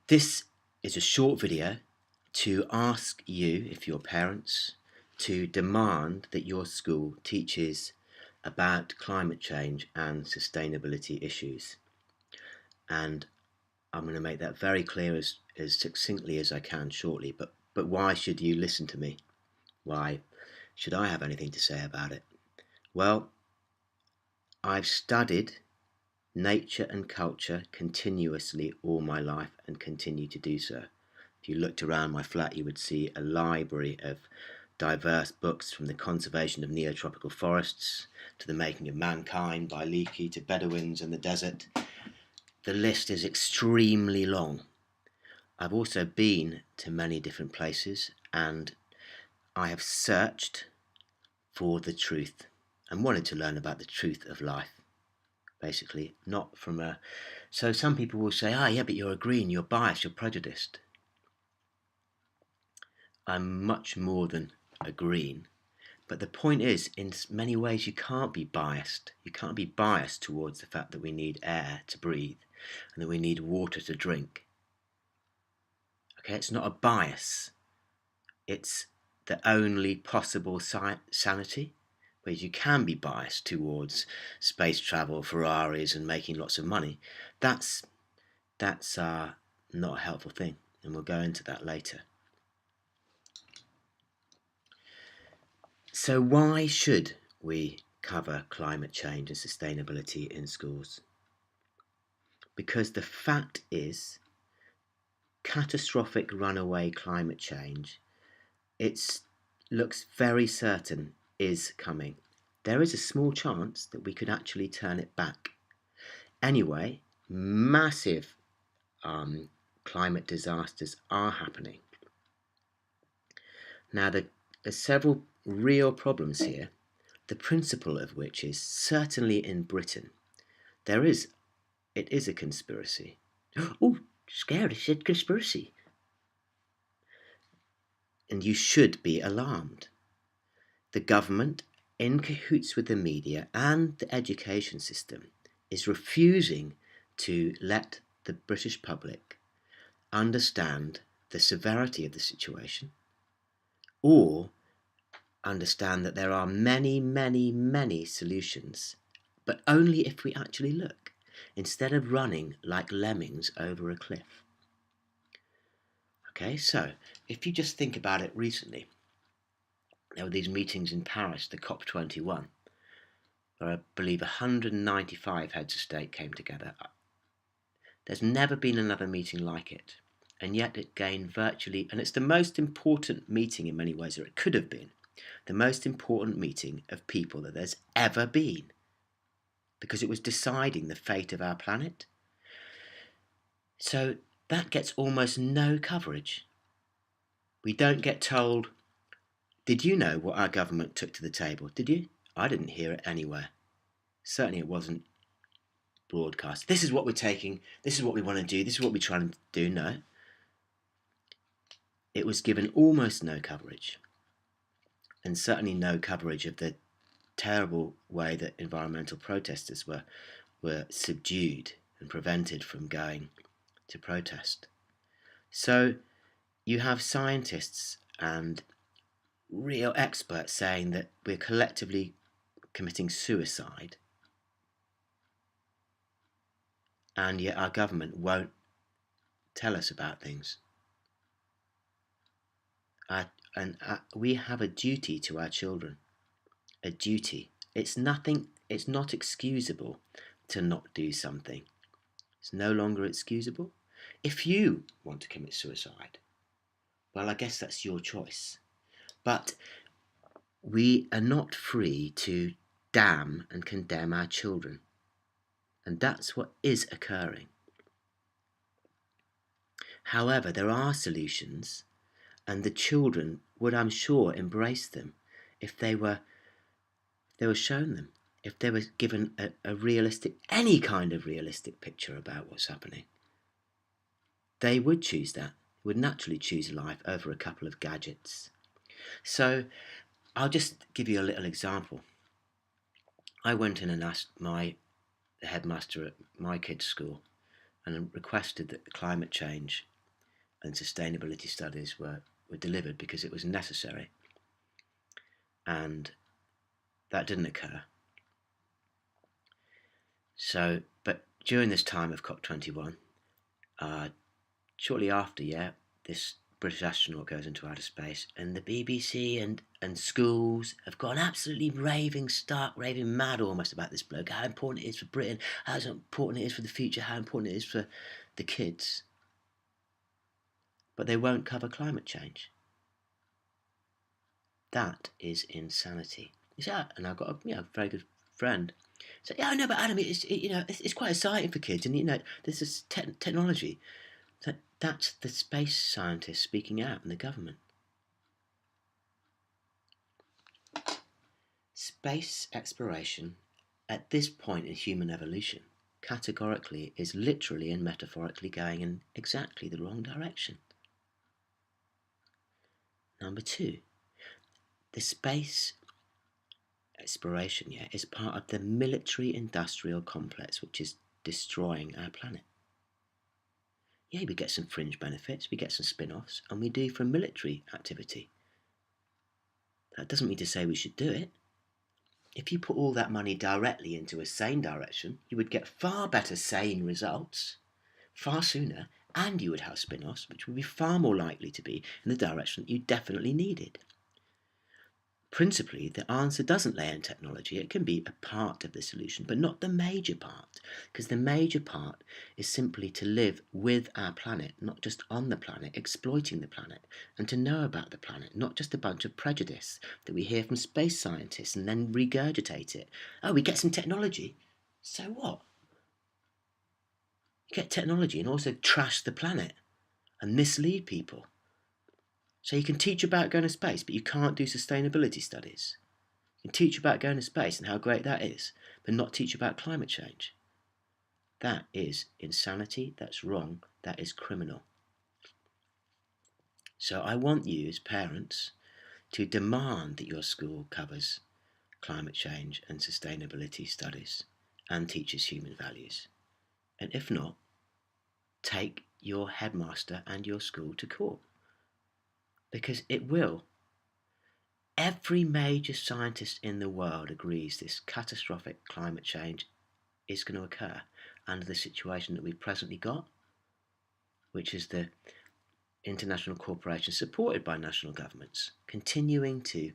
This is a short video to ask you, if you're parents, to demand that your school teaches about climate change and sustainability issues. And I'm going to make that very clear as succinctly as I can shortly. But why should you listen to me? Why should I have anything to say about it? Well, I've studied nature and culture continuously all my life and continue to do so. If you looked around my flat, you would see a library of diverse books, from the conservation of neotropical forests to the making of mankind by Leakey to Bedouins and the desert. The list is extremely long. I've also been to many different places and I have searched for the truth and wanted to learn about the truth of life. Basically, not from a... So some people will say, yeah, but you're a green, you're biased, you're prejudiced. I'm much more than a green. But the point is, in many ways, you can't be biased. You can't be biased towards the fact that we need air to breathe and that we need water to drink. Okay, it's not a bias. It's the only possible sanity. Whereas you can be biased towards space travel, Ferraris, and making lots of money. That's not a helpful thing, and we'll go into that later. So why should we cover climate change and sustainability in schools? Because the fact is, catastrophic runaway climate change, it looks very certain, is coming. There is a small chance that we could actually turn it back. Anyway, massive climate disasters are happening. Now, there's several real problems here, the principal of which is, certainly in Britain, it is a conspiracy. Oh, scared, I said conspiracy. And you should be alarmed. The government, in cahoots with the media and the education system, is refusing to let the British public understand the severity of the situation, or understand that there are many, many, many solutions, but only if we actually look, instead of running like lemmings over a cliff. Okay, so if you just think about it recently, there were these meetings in Paris, the COP21, where I believe 195 heads of state came together. There's never been another meeting like it, and yet it gained virtually, and it's the most important meeting in many ways, or it could have been, the most important meeting of people that there's ever been, because it was deciding the fate of our planet. So that gets almost no coverage. We don't get told, did you know what our government took to the table? Did you? I didn't hear it anywhere. Certainly it wasn't broadcast. This is what we're taking, this is what we want to do, this is what we're trying to do. No. It was given almost no coverage, and certainly no coverage of the terrible way that environmental protesters were subdued and prevented from going to protest. So you have scientists and real experts saying that we're collectively committing suicide, and yet our government won't tell us about things. We have a duty to our children. A duty. It's not excusable to not do something. It's no longer excusable. If you want to commit suicide, well, I guess that's your choice. But we are not free to damn and condemn our children. And that's what is occurring. However, there are solutions, and the children would, I'm sure, embrace them if they were shown them, if they were given a realistic, any kind of realistic picture about what's happening. They would choose that, would naturally choose life over a couple of gadgets. So I'll just give you a little example. I went in and asked the headmaster at my kids' school and requested that climate change and sustainability studies were delivered because it was necessary. And that didn't occur. So, but during this time of COP21, shortly after, this British astronaut goes into outer space, and the BBC and Scools have gone absolutely raving mad almost about this bloke, how important it is for Britain, how important it is for the future, how important it is for the kids. But they won't cover climate change. That is insanity. You say, and I've got a very good friend. So yeah, I know, but Adam, it's quite exciting for kids, and there's this technology. That's the space scientists speaking out in the government. Space exploration, at this point in human evolution, categorically is literally and metaphorically going in exactly the wrong direction. Number two, the space exploration is part of the military-industrial complex which is destroying our planet. Yeah, we get some fringe benefits, we get some spin-offs, and we do from military activity. That doesn't mean to say we should do it. If you put all that money directly into a sane direction, you would get far better sane results, far sooner, and you would have spin-offs, which would be far more likely to be in the direction that you definitely needed. Principally, the answer doesn't lay in technology. It can be a part of the solution, but not the major part, because the major part is simply to live with our planet, not just on the planet, exploiting the planet, and to know about the planet, not just a bunch of prejudice that we hear from space scientists and then regurgitate it. Oh, we get some technology. So what? You get technology and also trash the planet and mislead people. So you can teach about going to space, but you can't do sustainability studies. You can teach about going to space and how great that is, but not teach about climate change. That is insanity, that's wrong, that is criminal. So I want you as parents to demand that your school covers climate change and sustainability studies and teaches human values. And if not, take your headmaster and your school to court. Because it will. Every major scientist in the world agrees this catastrophic climate change is going to occur under the situation that we've presently got, which is the international corporations supported by national governments continuing to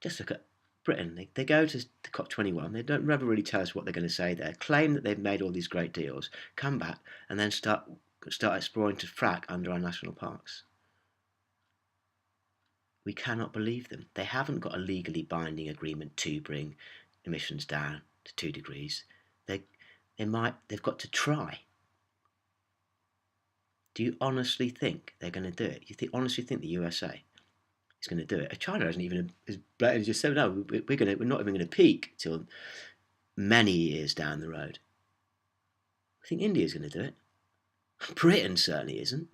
just look at Britain. They go to the COP21, they don't ever really tell us what they're going to say there, claim that they've made all these great deals, come back and then start exploring to frack under our national parks. We cannot believe them. They haven't got a legally binding agreement to bring emissions down to 2 degrees. They've got to try. Do you honestly think they're going to do it? You honestly think the USA is going to do it? China hasn't even just said, no, we're not even going to peak till many years down the road. I think India's going to do it. Britain certainly isn't.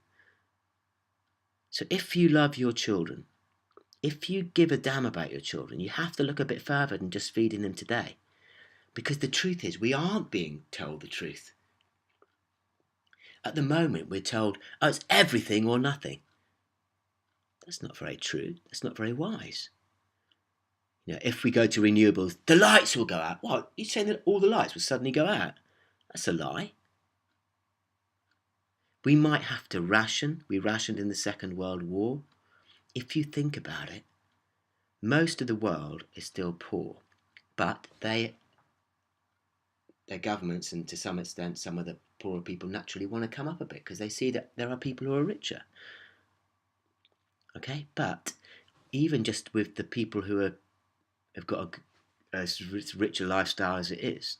So if you love your children, if you give a damn about your children, you have to look a bit further than just feeding them today. Because the truth is, we aren't being told the truth. At the moment, we're told, oh, it's everything or nothing. That's not very true. That's not very wise. If we go to renewables, the lights will go out. What? You're saying that all the lights will suddenly go out? That's a lie. We might have to ration. We rationed in the Second World War. If you think about it, most of the world is still poor, but their governments and to some extent some of the poorer people naturally want to come up a bit because they see that there are people who are richer. Okay, but even just with the people who have got a richer lifestyle as it is,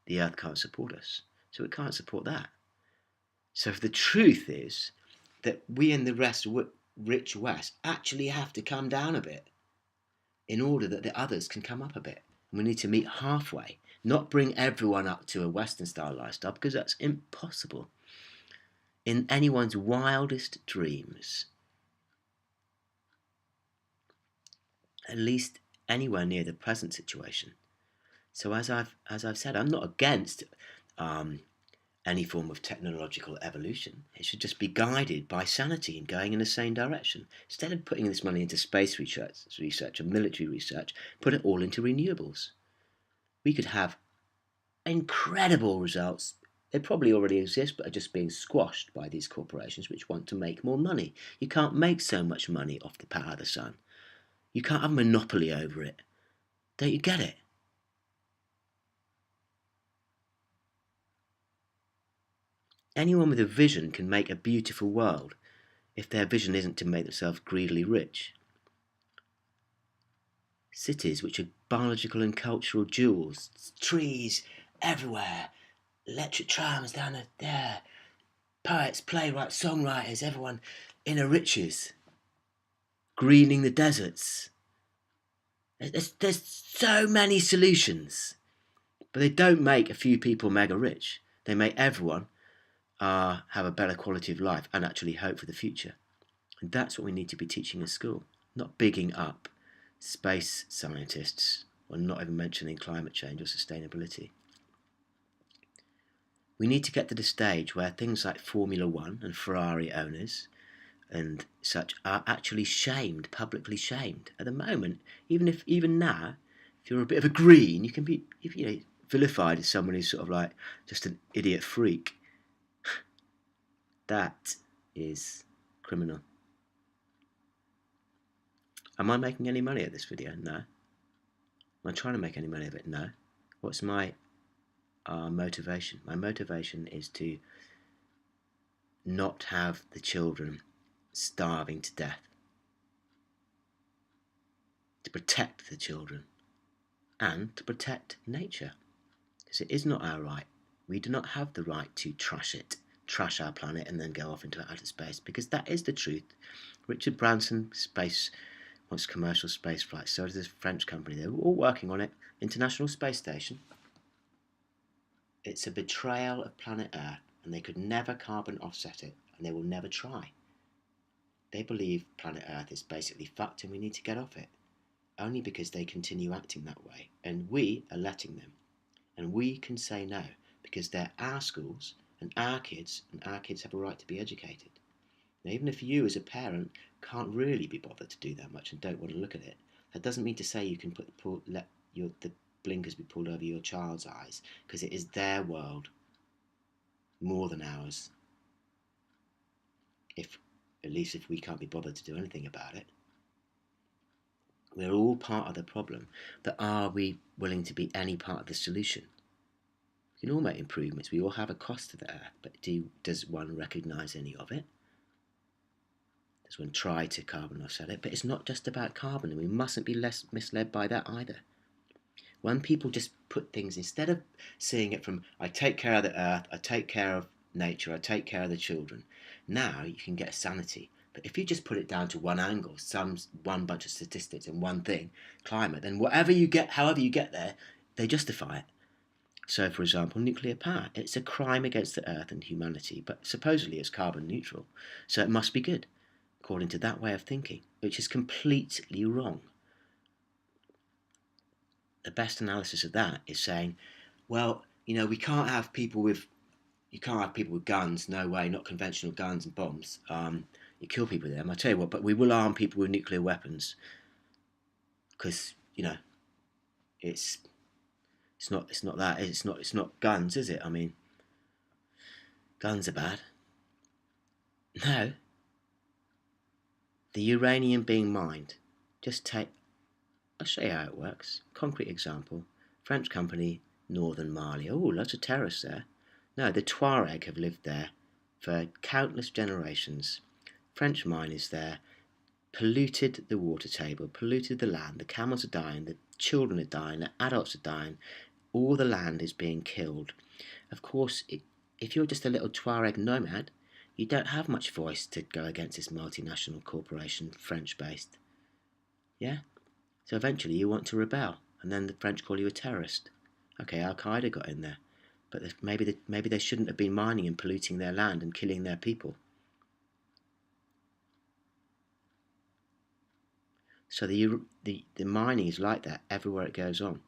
the earth can't support us, so it can't support that. So if the truth is that we in the rich West actually have to come down a bit in order that the others can come up a bit. And we need to meet halfway, not bring everyone up to a Western style lifestyle, because that's impossible in anyone's wildest dreams. At least anywhere near the present situation. So as I've said, I'm not against any form of technological evolution. It should just be guided by sanity and going in the same direction. Instead of putting this money into space research and military research, put it all into renewables. We could have incredible results. They probably already exist, but are just being squashed by these corporations which want to make more money. You can't make so much money off the power of the sun. You can't have a monopoly over it. Don't you get it? Anyone with a vision can make a beautiful world if their vision isn't to make themselves greedily rich. Cities which are biological and cultural jewels, trees everywhere, electric trams down there, poets, playwrights, songwriters, everyone inner riches, greening the deserts. There's so many solutions, but they don't make a few people mega rich. They make everyone have a better quality of life and actually hope for the future. And that's what we need to be teaching in school, not bigging up space scientists or not even mentioning climate change or sustainability. We need to get to the stage where things like Formula One and Ferrari owners and such are actually shamed, publicly shamed. At the moment, even now, if you're a bit of a green, you can be vilified as someone who's sort of like just an idiot freak. That is criminal. Am I making any money at this video? No. Am I trying to make any money of it? No. What's my motivation? My motivation is to not have the children starving to death, to protect the children, and to protect nature, because it is not our right. We do not have the right to trash our planet and then go off into outer space, because that is the truth. Richard Branson wants commercial space flights, so does this French company. They're all working on it. International Space Station. It's a betrayal of planet Earth, and they could never carbon offset it, and they will never try. They believe planet Earth is basically fucked and we need to get off it, only because they continue acting that way, and we are letting them. And we can say no, because they're our schools and our kids have a right to be educated. Now, even if you as a parent can't really be bothered to do that much and don't want to look at it, that doesn't mean to say you can let the blinkers be pulled over your child's eyes, because it is their world more than ours. At least if we can't be bothered to do anything about it. We're all part of the problem, but are we willing to be any part of the solution? We can all make improvements. We all have a cost to the earth, but does one recognise any of it? Does one try to carbon offset it? But it's not just about carbon, and we mustn't be less misled by that either. When people just put things, instead of seeing it from, I take care of the earth, I take care of nature, I take care of the children, now you can get sanity. But if you just put it down to one angle, one bunch of statistics and one thing, climate, then however you get there, they justify it. So, for example, nuclear power, it's a crime against the earth and humanity, but supposedly it's carbon neutral, so it must be good, according to that way of thinking, which is completely wrong. The best analysis of that is saying, well, we can't have people with guns, no way, not conventional guns and bombs. You kill people with them. I tell you what, but we will arm people with nuclear weapons, because it's not guns, is it? I mean, guns are bad. No. The uranium being mined. I'll show you how it works. Concrete example. French company, northern Mali. Oh, lots of terrorists there. No, the Tuareg have lived there for countless generations. French miners there polluted the water table, polluted the land. The camels are dying, the children are dying, the adults are dying. All the land is being killed. Of course, if you're just a little Tuareg nomad, you don't have much voice to go against this multinational corporation, French-based. Yeah? So eventually you want to rebel, and then the French call you a terrorist. Okay, Al-Qaeda got in there, but maybe they shouldn't have been mining and polluting their land and killing their people. So the mining is like that everywhere it goes on.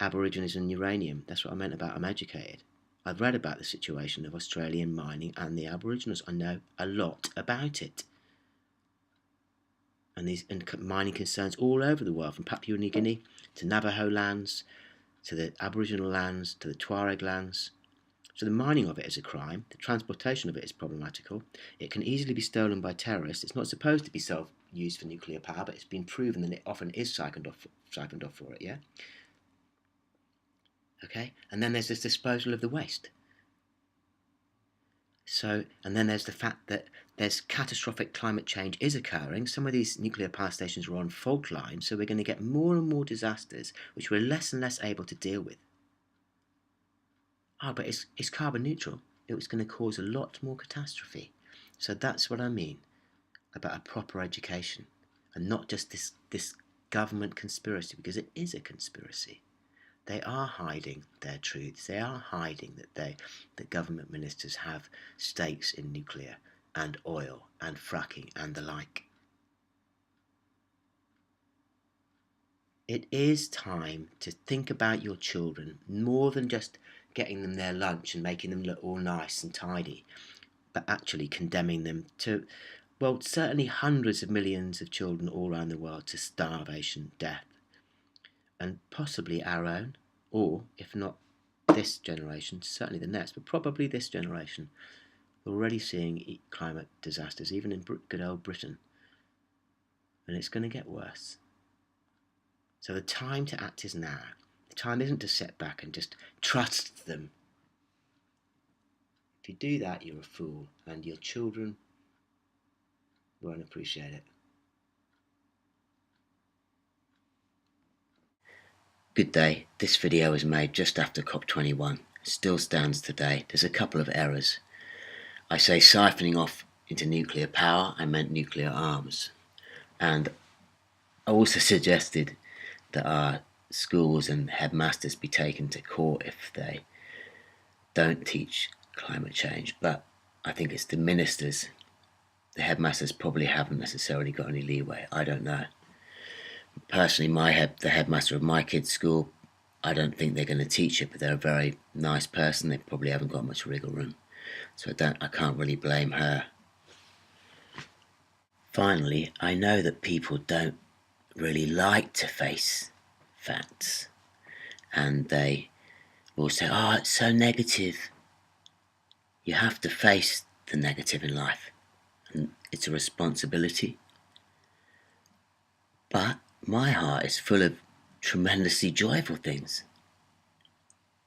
Aborigines and uranium, that's what I meant about I'm educated. I've read about the situation of Australian mining and the Aboriginals. I know a lot about it. And these mining concerns all over the world, from Papua New Guinea to Navajo lands, to the Aboriginal lands, to the Tuareg lands. So the mining of it is a crime. The transportation of it is problematical. It can easily be stolen by terrorists. It's not supposed to be used for nuclear power, but it's been proven that it often is siphoned off for it, yeah? Okay? And then there's this disposal of the waste. So, and then there's the fact that there's catastrophic climate change is occurring. Some of these nuclear power stations are on fault lines, so we're going to get more and more disasters, which we're less and less able to deal with. Oh, but it's carbon neutral. It was going to cause a lot more catastrophe. So that's what I mean about a proper education, and not just this government conspiracy, because it is a conspiracy. They are hiding their truths. They are hiding that government ministers have stakes in nuclear and oil and fracking and the like. It is time to think about your children more than just getting them their lunch and making them look all nice and tidy, but actually condemning them to, well, certainly hundreds of millions of children all around the world to starvation, death, and possibly our own, or if not this generation, certainly the next, but probably this generation. We're already seeing climate disasters, even in good old Britain, and it's going to get worse. So the time to act is now. The time isn't to sit back and just trust them. If you do that, you're a fool, and your children won't appreciate it. Good day. This video was made just after COP21. It still stands today. There's a couple of errors. I say siphoning off into nuclear power, I meant nuclear arms. And I also suggested that our schools and headmasters be taken to court if they don't teach climate change. But I think it's the ministers. The headmasters probably haven't necessarily got any leeway. I don't know. Personally, the headmaster of my kid's school, I don't think they're going to teach it, but they're a very nice person. They probably haven't got much wriggle room. So I can't really blame her. Finally, I know that people don't really like to face facts, and they will say, oh, it's so negative. You have to face the negative in life, and it's a responsibility. But my heart is full of tremendously joyful things.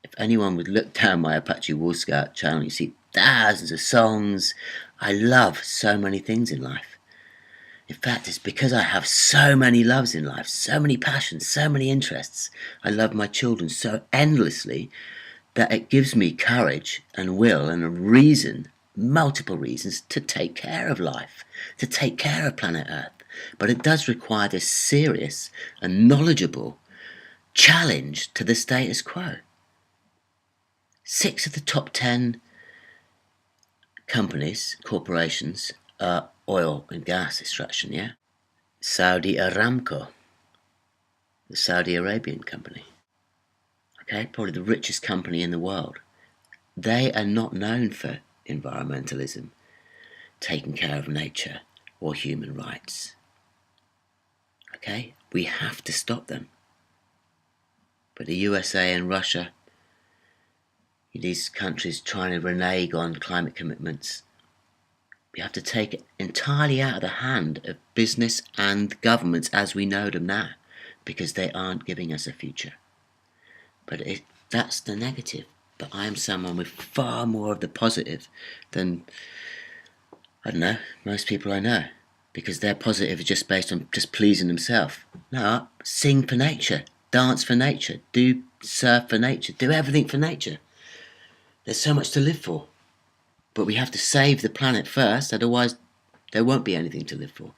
If anyone would look down my Apache Wall Scout channel, you see thousands of songs. I love so many things in life. In fact, it's because I have so many loves in life, so many passions, so many interests. I love my children so endlessly that it gives me courage and will and a reason, multiple reasons, to take care of life, to take care of planet Earth. But it does require this serious and knowledgeable challenge to the status quo. 6 of the top 10 companies, corporations, are oil and gas extraction, yeah? Saudi Aramco, the Saudi Arabian company. Okay, probably the richest company in the world. They are not known for environmentalism, taking care of nature, or human rights. Okay, we have to stop them. But the USA and Russia, these countries trying to renege on climate commitments, we have to take it entirely out of the hand of business and governments as we know them now, because they aren't giving us a future. But that's the negative. But I am someone with far more of the positive than, I don't know, most people I know. Because their positive is just based on just pleasing themselves. No, sing for nature, dance for nature, do surf for nature, do everything for nature. There's so much to live for. But we have to save the planet first, otherwise there won't be anything to live for.